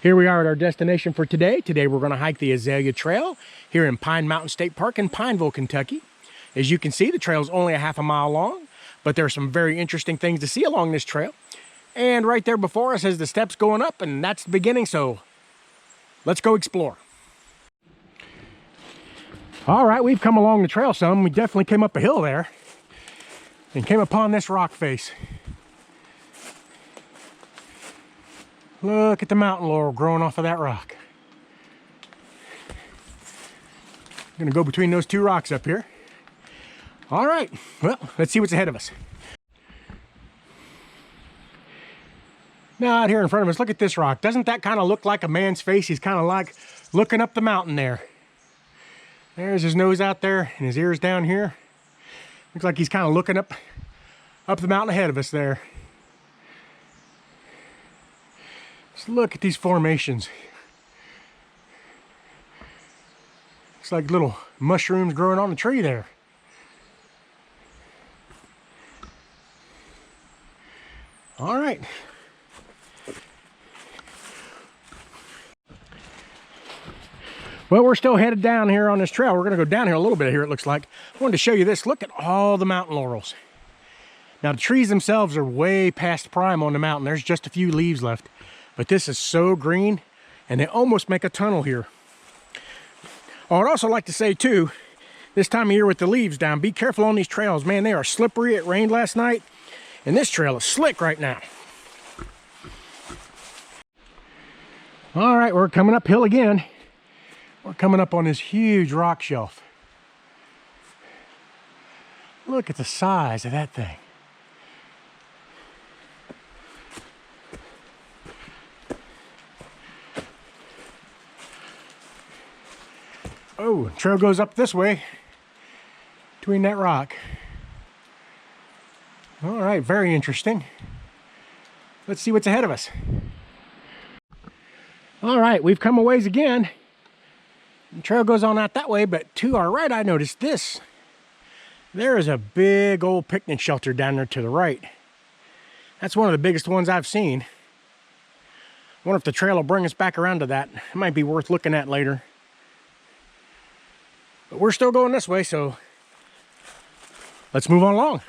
Here we are at our destination for today. Today we're going to hike the Azalea Trail here in Pine Mountain State Park in Pineville, Kentucky. As you can see, the trail is only a half a mile long, but there are some very interesting things to see along this trail. And right there before us is the steps going up, and that's the beginning, so let's go explore. All right, we've come along the trail some. We definitely came up a hill there and came upon this rock face. Look at the mountain laurel growing off of that rock. I'm gonna go between those two rocks up here. All right, well, let's see what's ahead of us. Now out here in front of us, look at this rock. Doesn't that kind of look like a man's face? He's kind of like looking up the mountain there. There's his nose out there and his ears down here. Looks like he's kind of looking up the mountain ahead of us there. Just look at these formations. It's like little mushrooms growing on the tree there. All right. Well, we're still headed down here on this trail. We're going to go down here a little bit here, it looks like. I wanted to show you this. Look at all the mountain laurels. Now, the trees themselves are way past prime on the mountain. There's just a few leaves left. But this is so green, and they almost make a tunnel here. I would also like to say, too, this time of year with the leaves down, be careful on these trails. Man, they are slippery. It rained last night, and this trail is slick right now. All right, we're coming uphill again. We're coming up on this huge rock shelf. Look at the size of that thing. Oh, trail goes up this way between that rock. All right, very interesting. Let's see what's ahead of us. All right, we've come a ways again. The trail goes on out that way, but to our right, I noticed this. There is a big old picnic shelter down there to the right. That's one of the biggest ones I've seen. I wonder if the trail will bring us back around to that. It might be worth looking at later. But we're still going this way, so let's move on along.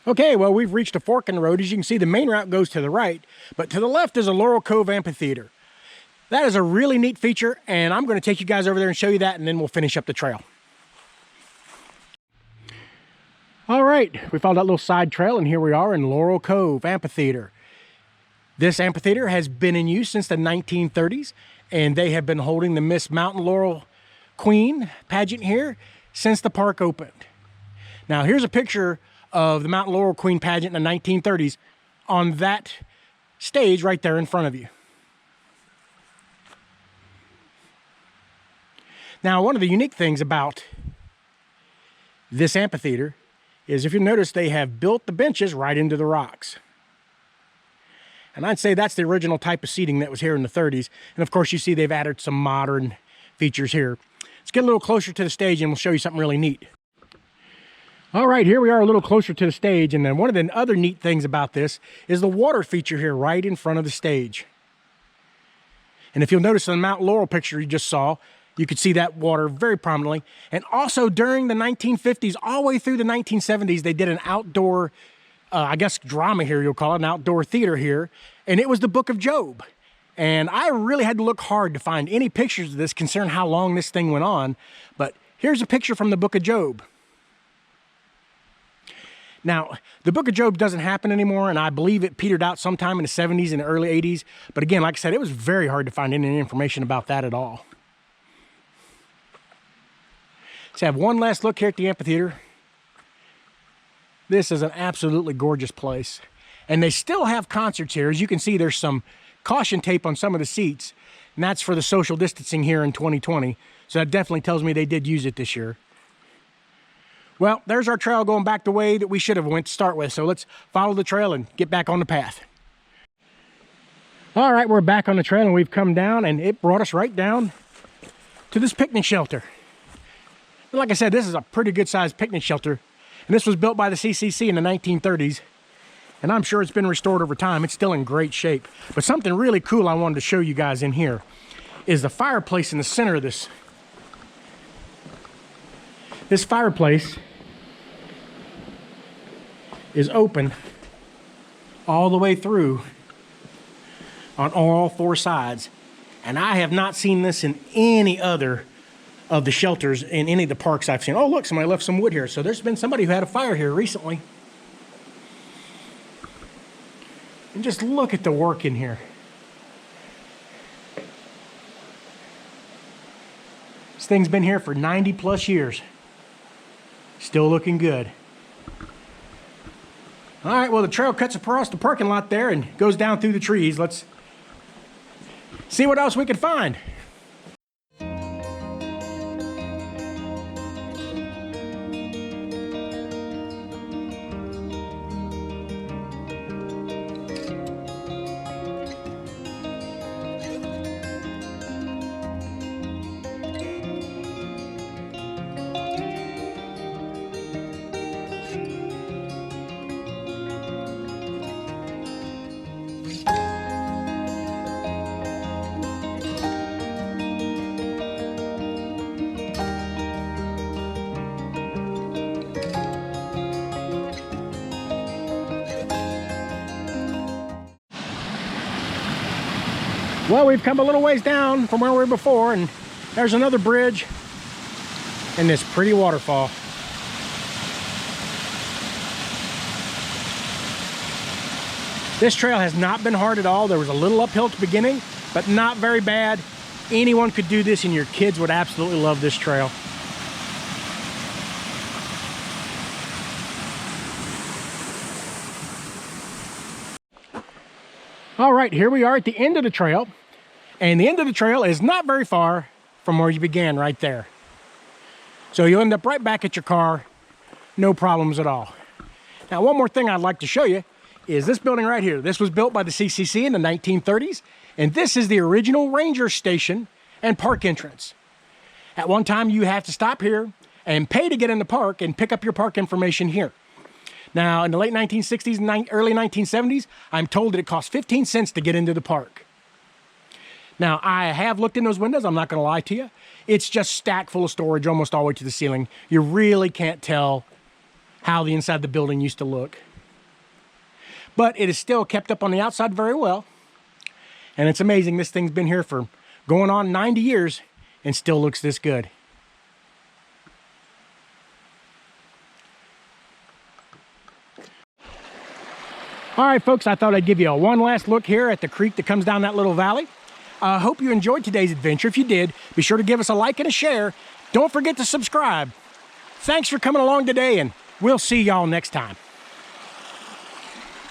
Okay, well, we've reached a fork in the road. As you can see, the main route goes to the right, but to the left is a Laurel Cove Amphitheatre. That is a really neat feature, and I'm going to take you guys over there and show you that, and then we'll finish up the trail. All right, we followed that little side trail, and here we are in Laurel Cove Amphitheatre. This amphitheater has been in use since the 1930s, and they have been holding the Miss Mountain Laurel Queen pageant here since the park opened. Now, here's a picture of the Mountain Laurel Queen pageant in the 1930s on that stage right there in front of you. Now, one of the unique things about this amphitheater is, if you notice, they have built the benches right into the rocks. And I'd say that's the original type of seating that was here in the 30s. And of course, you see they've added some modern features here. Let's get a little closer to the stage and we'll show you something really neat. All right, here we are a little closer to the stage. And then one of the other neat things about this is the water feature here right in front of the stage. And if you'll notice in the Mount Laurel picture you just saw, you could see that water very prominently. And also during the 1950s, all the way through the 1970s, they did an outdoor I guess drama here, you'll call it, an outdoor theater here, and it was the Book of Job. And I really had to look hard to find any pictures of this, considering how long this thing went on. But here's a picture from the Book of Job. Now, the Book of Job doesn't happen anymore, and I believe it petered out sometime in the 70s and the early 80s. But again, like I said, it was very hard to find any information about that at all. Let's have one last look here at the amphitheater. This is an absolutely gorgeous place. And they still have concerts here. As you can see, there's some caution tape on some of the seats, and that's for the social distancing here in 2020. So that definitely tells me they did use it this year. Well, there's our trail going back the way that we should have went to start with. So let's follow the trail and get back on the path. All right, we're back on the trail and we've come down, and it brought us right down to this picnic shelter. And like I said, this is a pretty good sized picnic shelter. And this was built by the CCC in the 1930s. and I'm sure it's been restored over time. It's still in great shape. But something really cool I wanted to show you guys in here is the fireplace in the center of this. This fireplace is open all the way through on all four sides. And I have not seen this in any other of the shelters in any of the parks I've seen. Oh, look, somebody left some wood here. So there's been somebody who had a fire here recently. And just look at the work in here. This thing's been here for 90 plus years. Still looking good. All right, well, the trail cuts across the parking lot there and goes down through the trees. Let's see what else we can find. Well, we've come a little ways down from where we were before, and there's another bridge and this pretty waterfall. This trail has not been hard at all. There was a little uphill at the beginning, but not very bad. Anyone could do this, and your kids would absolutely love this trail. All right, here we are at the end of the trail. And the end of the trail is not very far from where you began, right there. So you'll end up right back at your car, no problems at all. Now, one more thing I'd like to show you is this building right here. This was built by the CCC in the 1930s, and this is the original ranger station and park entrance. At one time, you have to stop here and pay to get in the park and pick up your park information here. Now, in the late 1960s and early 1970s, I'm told that it cost 15 cents to get into the park. Now, I have looked in those windows, I'm not going to lie to you. It's just stacked full of storage almost all the way to the ceiling. You really can't tell how the inside of the building used to look. But it is still kept up on the outside very well. And it's amazing, this thing's been here for going on 90 years and still looks this good. All right, folks, I thought I'd give you one last look here at the creek that comes down that little valley. I hope you enjoyed today's adventure. If you did, be sure to give us a like and a share. Don't forget to subscribe. Thanks for coming along today, and we'll see y'all next time.